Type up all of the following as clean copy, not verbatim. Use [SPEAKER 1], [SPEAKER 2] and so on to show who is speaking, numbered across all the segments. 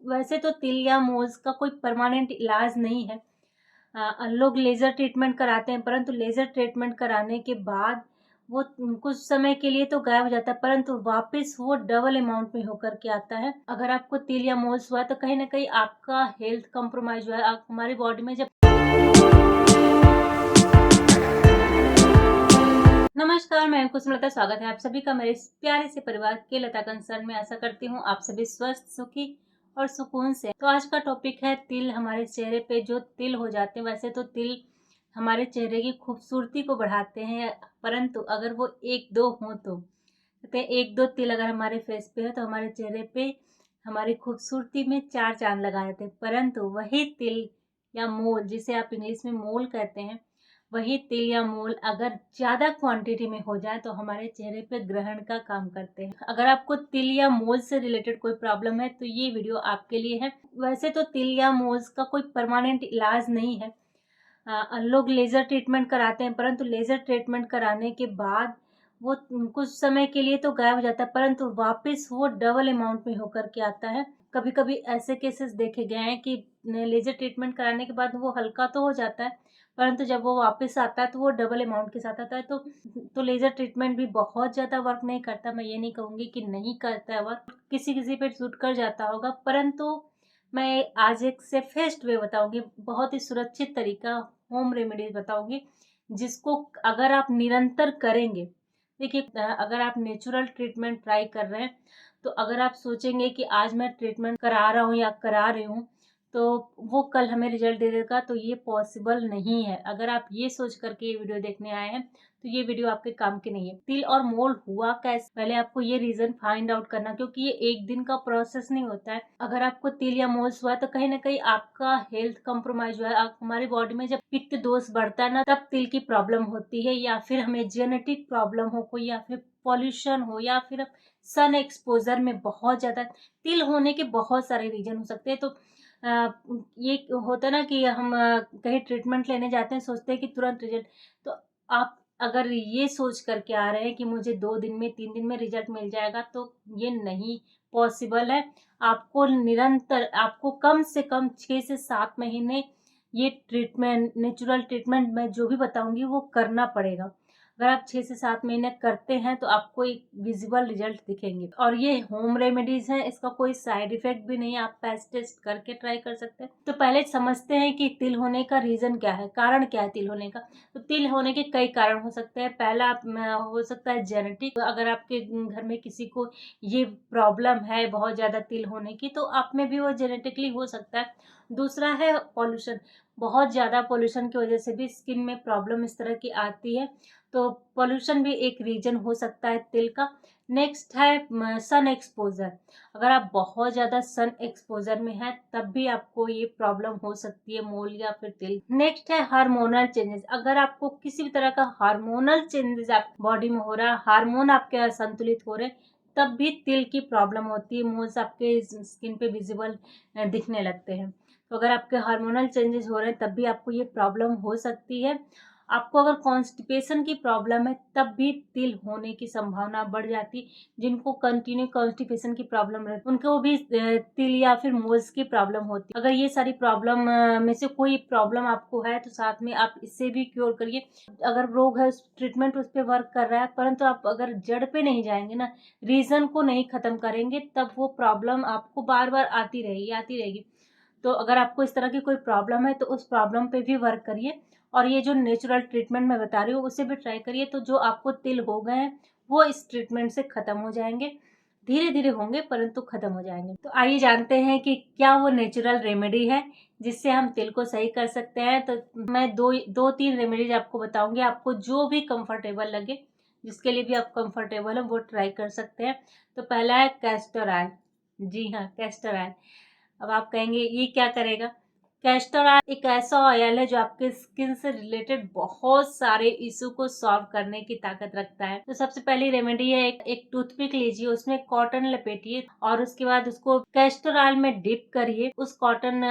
[SPEAKER 1] वैसे तो तिल या मोज़ का कोई परमानेंट इलाज नहीं है। लोग लेज़र ट्रीटमेंट कराते हैं, परंतु लेज़र ट्रीटमेंट कराने के बाद वो कुछ समय के लिए तो गायब हो जाता है, परंतु वापस वो डबल अमाउंट में होकर के आता है। अगर आपको तिल या मोज़ हुआ है तो कहीं न कहीं आपका हेल्थ कॉम्प्रोमाइज़ हुआ है। आप हमारी बॉडी में जब नमस्कार, मैं कुसुमलता, स्वागत है आप सभी का मेरे इस प्यारे से परिवार के लता कंसर्न में। आशा करती हूँ आप सभी स्वस्थ, सुखी और सुकून से। तो आज का टॉपिक है तिल। हमारे चेहरे पे जो तिल हो जाते हैं, वैसे तो तिल हमारे चेहरे की खूबसूरती को बढ़ाते हैं, परंतु अगर वो एक दो हों तो कहते हैं एक दो तिल अगर हमारे फेस पे है तो हमारे चेहरे पे हमारी खूबसूरती में चार चांद लगा देते हैं। परंतु वही तिल या मोल, जिसे आप इंग्लिश में मोल कहते हैं, वही तिल या मोल अगर ज़्यादा क्वांटिटी में हो जाए तो हमारे चेहरे पे ग्रहण का काम करते हैं। अगर आपको तिल या मोल से रिलेटेड कोई प्रॉब्लम है तो ये वीडियो आपके लिए है। वैसे तो तिल या मोल्स का कोई परमानेंट इलाज नहीं है। लोग लेज़र ट्रीटमेंट कराते हैं, परंतु लेज़र ट्रीटमेंट कराने के बाद वो कुछ समय के लिए तो गायब हो जाता है, परंतु वापस वो डबल अमाउंट में होकर के आता है। कभी-कभी ऐसे केसेस देखे गए हैं कि लेज़र ट्रीटमेंट कराने के बाद वो हल्का तो हो जाता है, परंतु जब वो वापस आता है तो वो डबल अमाउंट के साथ आता है। तो लेज़र ट्रीटमेंट भी बहुत ज़्यादा वर्क नहीं करता। मैं ये नहीं कहूँगी कि नहीं करता है वर्क, किसी-किसी पे सूट कर जाता होगा, परंतु मैं आज एक सेफेस्ट वे बताऊँगी, बहुत ही सुरक्षित तरीका, होम रेमेडीज़ बताऊँगी, जिसको अगर आप निरंतर करेंगे। देखिए, अगर आप नेचुरल ट्रीटमेंट ट्राई कर रहे हैं, तो अगर आप सोचेंगे कि आज मैं ट्रीटमेंट करा रहा हूँ या करा रही हूँ, तो वो कल हमें रिज़ल्ट दे देगा, तो ये पॉसिबल नहीं है। अगर आप ये सोच कर के ये वीडियो देखने आए हैं, तो ये वीडियो आपके काम की नहीं है। तिल और मोल हुआ कैसे? पहले आपको ये रीज़न फाइंड आउट करना, क्योंकि ये एक दिन का प्रोसेस नहीं होता है। अगर आपको तिल या मोल्स हुआ है तो कहीं न कहीं आपका हेल्थ कॉम्प्रोमाइज़ हुआ है। आप हमारी बॉडी में जब पित्त दोष बढ़ता है ना, तब तिल की प्रॉब्लम होती है, या फिर हमें जेनेटिक प्रॉब्लम हो कोई, या फिर पॉल्यूशन हो, या फिर सन एक्सपोज़र में बहुत ज़्यादा तिल होने के बहुत सारे रीज़न हो सकते हैं। तो ये होता है ना कि हम कहीं ट्रीटमेंट लेने जाते हैं, सोचते हैं कि तुरंत रिज़ल्ट। तो आप अगर ये सोच कर के आ रहे हैं कि मुझे 2 दिन में, 3 दिन में रिज़ल्ट मिल जाएगा, तो ये नहीं पॉसिबल है। आपको निरंतर, आपको कम से कम 6 से 7 महीने ये ट्रीटमेंट, नेचुरल ट्रीटमेंट मैं जो भी बताऊँगी वो करना पड़ेगा। अगर आप 6 से 7 महीने करते हैं तो आपको एक विज़िबल रिज़ल्ट दिखेंगे। और ये होम रेमेडीज़ हैं, इसका कोई साइड इफ़ेक्ट भी नहीं है, आप पैच टेस्ट करके ट्राई कर सकते हैं। तो पहले समझते हैं कि तिल होने का रीज़न क्या है, कारण क्या है तिल होने का। तो तिल होने के कई कारण हो सकते हैं। पहला हो सकता है जेनेटिक। अगर आपके घर में किसी को ये प्रॉब्लम है बहुत ज़्यादा तिल होने की, तो आप में भी वो जेनेटिकली हो सकता है। दूसरा है पॉल्यूशन। बहुत ज़्यादा पॉल्यूशन की वजह से भी स्किन में प्रॉब्लम इस तरह की आती है, तो पॉल्यूशन भी एक रीज़न हो सकता है तिल का। नेक्स्ट है सन एक्सपोज़र। अगर आप बहुत ज़्यादा सन एक्सपोज़र में हैं, तब भी आपको ये प्रॉब्लम हो सकती है, मोल या फिर तिल। नेक्स्ट है हार्मोनल चेंजेस। अगर आपको किसी भी तरह का हार्मोनल चेंजेस आप बॉडी में हो रहा है, हार्मोन आपके असंतुलित हो रहे हैं, तब भी तिल की प्रॉब्लम होती है, मोल्स आपके स्किन पे विज़िबल दिखने लगते हैं। तो अगर आपके हार्मोनल चेंजेस हो रहे हैं, तब भी आपको ये प्रॉब्लम हो सकती है। आपको अगर कॉन्स्टिपेशन की प्रॉब्लम है, तब भी तिल होने की संभावना बढ़ जाती है। जिनको कंटिन्यू कॉन्स्टिपेशन की प्रॉब्लम रहती है, उनको भी तिल या फिर मोल्स की प्रॉब्लम होती है। अगर ये सारी प्रॉब्लम में से कोई प्रॉब्लम आपको है, तो साथ में आप इससे भी क्योर करिए। अगर रोग है, ट्रीटमेंट उस पे वर्क कर रहा है, परंतु आप अगर जड़ पे नहीं जाएंगे ना, रीज़न को नहीं खत्म करेंगे, तब वो प्रॉब्लम आपको बार-बार आती रहेगी, आती रहेगी। तो अगर आपको इस तरह की कोई प्रॉब्लम है, तो उस प्रॉब्लम पे भी वर्क करिए, और ये जो नेचुरल ट्रीटमेंट मैं बता रही हूँ उसे भी ट्राई करिए। तो जो आपको तिल हो गए हैं, वो इस ट्रीटमेंट से ख़त्म हो जाएँगे। धीरे-धीरे होंगे, परंतु ख़त्म हो जाएँगे। तो आइए जानते हैं कि क्या वो नेचुरल रेमेडी है जिससे हम तिल को सही कर सकते हैं। तो मैं 2-3 रेमेडीज़ आपको बताऊँगी, आपको जो भी कंफर्टेबल लगे, जिसके लिए भी आप कंफर्टेबल हो वो ट्राई कर सकते हैं। तो पहला है कैस्टर ऑयल। जी हाँ, कैस्टर ऑयल। अब आप कहेंगे ये क्या करेगा? कैस्टर ऑयल एक ऐसा ऑयल है जो आपके स्किन से रिलेटेड बहुत सारे इश्यू को सॉल्व करने की ताकत रखता है। तो सबसे पहली रेमेडी है, एक टूथपिक लीजिए, उसमें कॉटन लपेटिए और उसके बाद उसको कैस्टर ऑयल में डिप करिए। उस कॉटन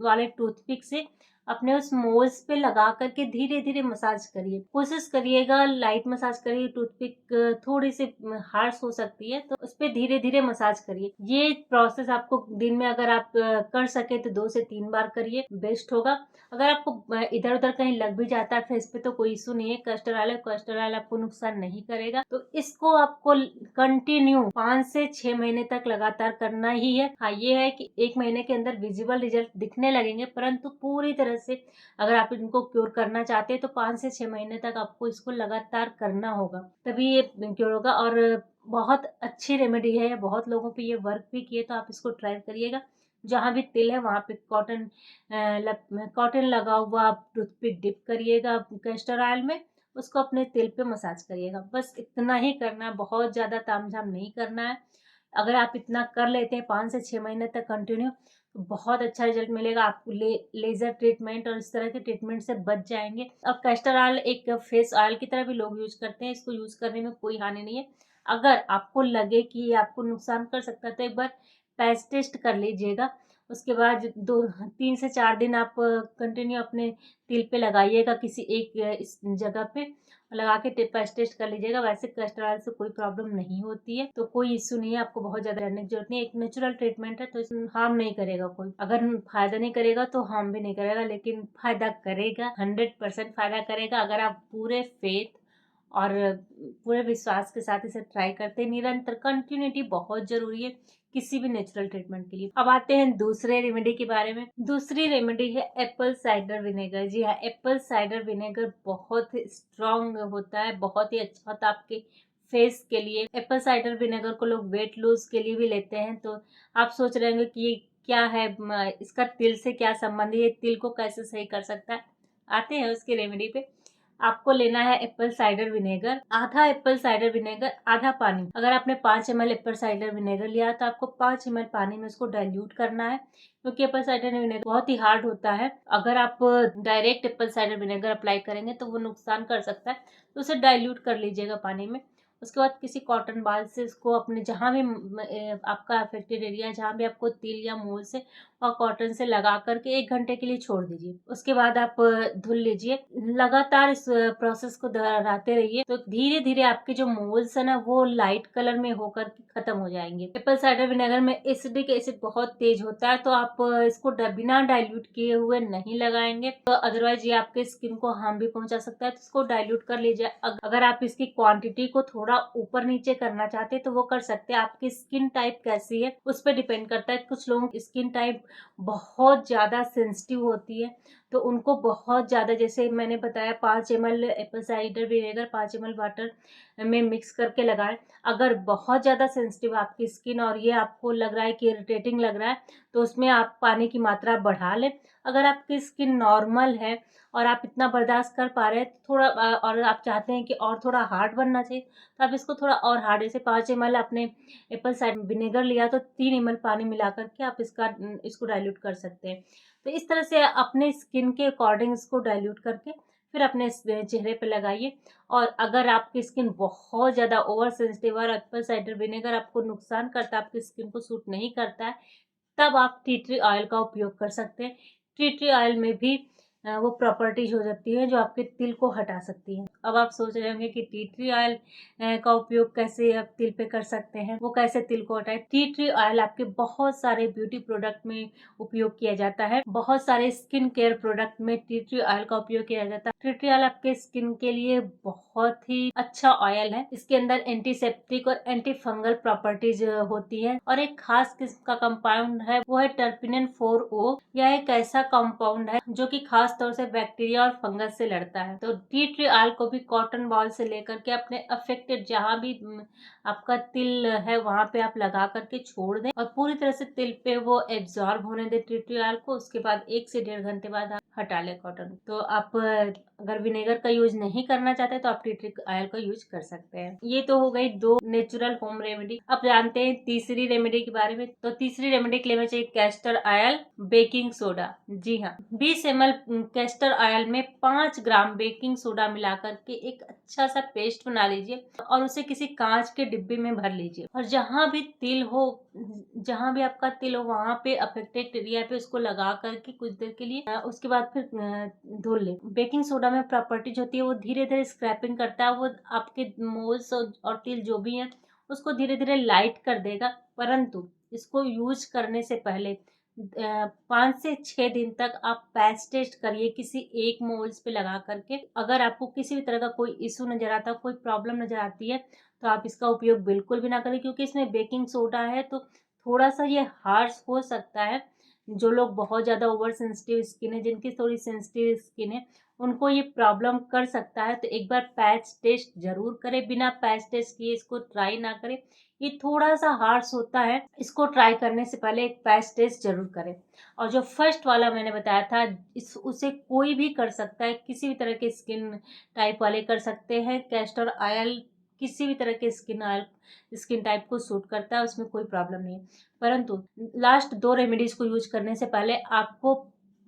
[SPEAKER 1] वाले टूथपिक से अपने उस मोल्स पे लगा करके धीरे धीरे मसाज करिए। कोशिश करिएगा लाइट मसाज करिए। टूथपिक थोड़ी सी हार्श हो सकती है, तो उस पे धीरे धीरे मसाज करिए। ये प्रोसेस आपको दिन में अगर आप कर सके तो 2 से 3 बार करिए, बेस्ट होगा। अगर आपको इधर उधर कहीं लग भी जाता है फेस पे तो कोई इशू नहीं है। कैस्टर ऑयल आपको नुकसान नहीं करेगा। तो इसको आपको कंटिन्यू 5 से 6 महीने तक लगातार करना ही है। हाँ, ये है कि 1 महीने के अंदर विजिबल रिजल्ट दिखने लगेंगे, परंतु पूरी तरह से अगर आप इनको क्योर करना चाहते हैं तो 5 से 6 महीने तक आपको इसको लगातार करना होगा, तभी ये क्योर होगा। और बहुत अच्छी रेमेडी है, बहुत लोगों पे ये वर्क भी किए, तो आप इसको ट्राई करिएगा। जहाँ भी तिल है वहाँ पे कॉटन लगा हुआ आप टूथपिक डिप करिएगा कैस्टर ऑयल में, उसको अपने तिल पे मसाज करिएगा। बस इतना ही करना है, बहुत ज़्यादा तामझाम नहीं करना है। अगर आप इतना कर लेते हैं 5 से 6 महीने तक कंटिन्यू, तो बहुत अच्छा रिजल्ट मिलेगा आपको। लेजर ट्रीटमेंट और इस तरह के ट्रीटमेंट से बच जाएंगे। अब कैस्टर ऑयल एक फेस ऑयल की तरह भी लोग यूज करते हैं, इसको यूज करने में कोई हानि नहीं है। अगर आपको लगे कि ये आपको नुकसान कर सकता है तो एक बार पैच टेस्ट कर लीजिएगा। उसके बाद 3 से 4 दिन आप कंटिन्यू अपने तिल पे लगाइएगा, किसी एक इस जगह पे लगा के पैच टेस्ट कर लीजिएगा। वैसे कैस्टर ऑयल से कोई प्रॉब्लम नहीं होती है, तो कोई इश्यू नहीं है। आपको बहुत ज्यादा डरने की जरूरत नहीं है। एक नेचुरल ट्रीटमेंट है, तो इसमें हार्म नहीं करेगा कोई। अगर फायदा नहीं करेगा तो हार्म भी नहीं करेगा, लेकिन फायदा करेगा, 100% फायदा करेगा अगर आप पूरे फेथ और पूरे विश्वास के साथ इसे ट्राई करते हैं। निरंतर कंटिन्यूटी बहुत जरूरी है किसी भी नेचुरल ट्रीटमेंट के लिए। अब आते हैं दूसरे रेमेडी के बारे में। दूसरी रेमेडी है एप्पल साइडर विनेगर। जी हाँ, एप्पल साइडर विनेगर बहुत स्ट्रॉन्ग होता है, बहुत ही अच्छा होता है आपके फेस के लिए। एप्पल साइडर विनेगर को लोग वेट लूज के लिए भी लेते हैं। तो आप सोच रहे होंगे कि ये क्या है, इसका तिल से क्या संबंध है, ये तिल को कैसे सही कर सकता है। आते हैं उसके रेमेडी पे। आपको लेना है एप्पल साइडर विनेगर, आधा एप्पल साइडर विनेगर आधा पानी। अगर आपने 5 ml एप्पल साइडर विनेगर लिया तो आपको 5 ml पानी में उसको डाइल्यूट करना है, क्योंकि एप्पल साइडर विनेगर बहुत ही हार्ड होता है। अगर आप direct Apple cider vinegar apply करेंगे तो वो नुकसान कर सकता है, तो उसे डाइल्यूट कर लीजिएगा पानी में। उसके बाद किसी कॉटन बाल से इसको अपने जहाँ भी आपका अफेक्टेड एरिया है, जहाँ भी आपको तिल या मूल से, और कॉटन से लगा करके 1 घंटे के लिए छोड़ दीजिए। उसके बाद आप धुल लीजिए। लगातार इस प्रोसेस को दोहराते रहिए, तो धीरे धीरे आपके जो मोल्स है ना वो लाइट कलर में होकर खत्म हो जाएंगे। एप्पल साइडर विनेगर में एसिडिक एसिड बहुत तेज होता है, तो आप इसको बिना डाइल्यूट किए हुए नहीं लगाएंगे, तो अदरवाइज ये आपके स्किन को हार्म भी पहुंचा सकता है। तो इसको डाइल्यूट कर लीजिए। अगर आप इसकी क्वांटिटी को थोड़ा ऊपर नीचे करना चाहते हैं तो वो कर सकते हैं। आपकी स्किन टाइप कैसी है उस पर डिपेंड करता है। कुछ लोगों की स्किन टाइप बहुत ज्यादा सेंसिटिव होती है, तो उनको बहुत ज्यादा, जैसे मैंने बताया 5 ml Apple cider vinegar 5 ml water में मिक्स करके लगाएं। अगर बहुत ज्यादा सेंसिटिव आपकी स्किन और ये आपको लग रहा है कि इरिटेटिंग लग रहा है, तो उसमें आप पानी की मात्रा बढ़ा लें। अगर आपकी स्किन नॉर्मल है और आप इतना बर्दाश्त कर पा रहे हैं थोड़ा, और आप चाहते हैं कि और थोड़ा हार्ड बनना चाहिए, तो आप इसको थोड़ा और हार्ड, जैसे 5 ml आपने एप्पल साइडर विनेगर लिया तो 3 ml पानी मिला करके आप इसको डाइल्यूट कर सकते हैं। तो इस तरह से अपने स्किन के अकॉर्डिंग इसको डाइल्यूट करके फिर अपने चेहरे पे लगाइए। और अगर आपकी स्किन बहुत ज़्यादा ओवर सेंसिटिव और एप्पल साइडर विनेगर आपको नुकसान करता है, आपकी स्किन को सूट नहीं करता है, तब आप टी ट्री ऑयल का उपयोग कर सकते हैं। टी ट्री ऑयल में भी वो प्रॉपर्टीज हो जाती है जो आपके तिल को हटा सकती है। अब आप सोच रहे होंगे कि टी ट्री ऑयल का उपयोग कैसे आप तिल पे कर सकते हैं, वो कैसे तिल को हटाए। टी ट्री ऑयल आपके बहुत सारे ब्यूटी प्रोडक्ट में उपयोग किया जाता है, बहुत सारे स्किन केयर प्रोडक्ट में टी ट्री ऑयल का उपयोग किया जाता है। टी ट्री ऑयल आपके स्किन के लिए बहुत ही अच्छा ऑयल है। इसके अंदर एंटीसेप्टिक और एंटी फंगल प्रॉपर्टीज होती है, और एक खास किस्म का कंपाउंड है वो है टर्पिनन 4O। यह एक ऐसा कंपाउंड है जो कि खास तौर से बैक्टीरिया और फंगस से लड़ता है। तो टी ट्री ऑयल को भी कॉटन बॉल से लेकर के अपने अफेक्टेड जहाँ भी आपका तिल है वहां पे आप लगा करके छोड़ दें, और पूरी तरह से तिल पे वो एब्जॉर्ब होने दें टी ट्री ऑयल को। उसके बाद 1 से 1.5 घंटे बाद आप हटा लें कॉटन। तो आप अगर विनेगर का यूज नहीं करना चाहते तो आप टी ट्री ऑयल का यूज कर सकते हैं। ये तो हो गई 2 नेचुरल होम रेमेडी। अब जानते हैं तीसरी रेमेडी के बारे में। तो तीसरी रेमेडी के लिए हमें चाहिए कैस्टर ऑयल, बेकिंग सोडा। जी हाँ, 20 ml कैस्टर ऑयल में 5 ग्राम बेकिंग सोडा मिला करके एक अच्छा सा पेस्ट बना लीजिए और उसे किसी कांच के डिब्बे में भर लीजिए। और जहाँ भी तिल हो, जहाँ भी आपका तिल हो, वहां पे अफेक्टेड एरिया पे उसको लगा करके कुछ देर के लिए उसके बाद फिर धुल ले। बेकिंग सोडा में प्रॉपर्टीज होती है, वो धीरे धीरे स्क्रैपिंग करता है, वो आपके मोल्स और तिल जो भी है उसको धीरे धीरे लाइट कर देगा। परंतु इसको यूज करने से पहले 5 से 6 दिन तक आप पैच टेस्ट करिए किसी एक मोल्स पे लगा करके। अगर आपको किसी भी तरह का कोई इशू नजर आता, कोई प्रॉब्लम नजर आती है, तो आप इसका उपयोग बिल्कुल भी ना करें, क्योंकि इसमें बेकिंग सोडा है तो थोड़ा सा ये हार्श हो सकता है। जो लोग बहुत ज़्यादा ओवर सेंसिटिव स्किन है, जिनकी थोड़ी सेंसिटिव स्किन है, उनको ये प्रॉब्लम कर सकता है। तो एक बार पैच टेस्ट जरूर करें, बिना पैच टेस्ट किए इसको ट्राई ना करें। ये थोड़ा सा हार्श होता है, इसको ट्राई करने से पहले एक पैच टेस्ट जरूर करें। और जो फर्स्ट वाला मैंने बताया था, उसे कोई भी कर सकता है, किसी भी तरह के स्किन टाइप वाले कर सकते हैं। कैस्टर ऑयल किसी भी तरह के स्किन टाइप को सूट करता है, उसमें कोई प्रॉब्लम नहीं है। परंतु लास्ट 2 रेमेडीज को यूज करने से पहले आपको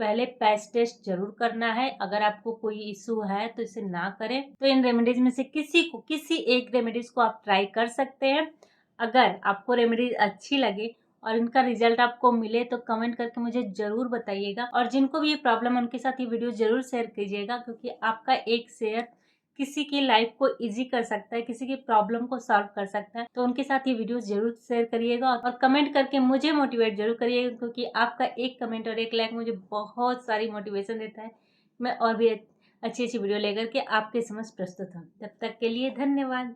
[SPEAKER 1] पहले पैच टेस्ट जरूर करना है। अगर आपको कोई इशू है तो इसे ना करें। तो इन रेमेडीज में से किसी एक रेमेडीज को आप ट्राई कर सकते हैं। अगर आपको रेमेडीज अच्छी लगे और इनका रिजल्ट आपको मिले तो कमेंट करके मुझे जरूर बताइएगा। और जिनको भी ये प्रॉब्लम है उनके साथ ये वीडियो जरूर शेयर कीजिएगा, क्योंकि आपका एक शेयर किसी की लाइफ को इजी कर सकता है, किसी की प्रॉब्लम को सॉल्व कर सकता है। तो उनके साथ ये वीडियो जरूर शेयर करिएगा और कमेंट करके मुझे मोटिवेट जरूर करिएगा, क्योंकि आपका एक कमेंट और एक लाइक मुझे बहुत सारी मोटिवेशन देता है। मैं और भी अच्छी अच्छी वीडियो लेकर के आपके समक्ष प्रस्तुत हूँ। तब तक के लिए धन्यवाद।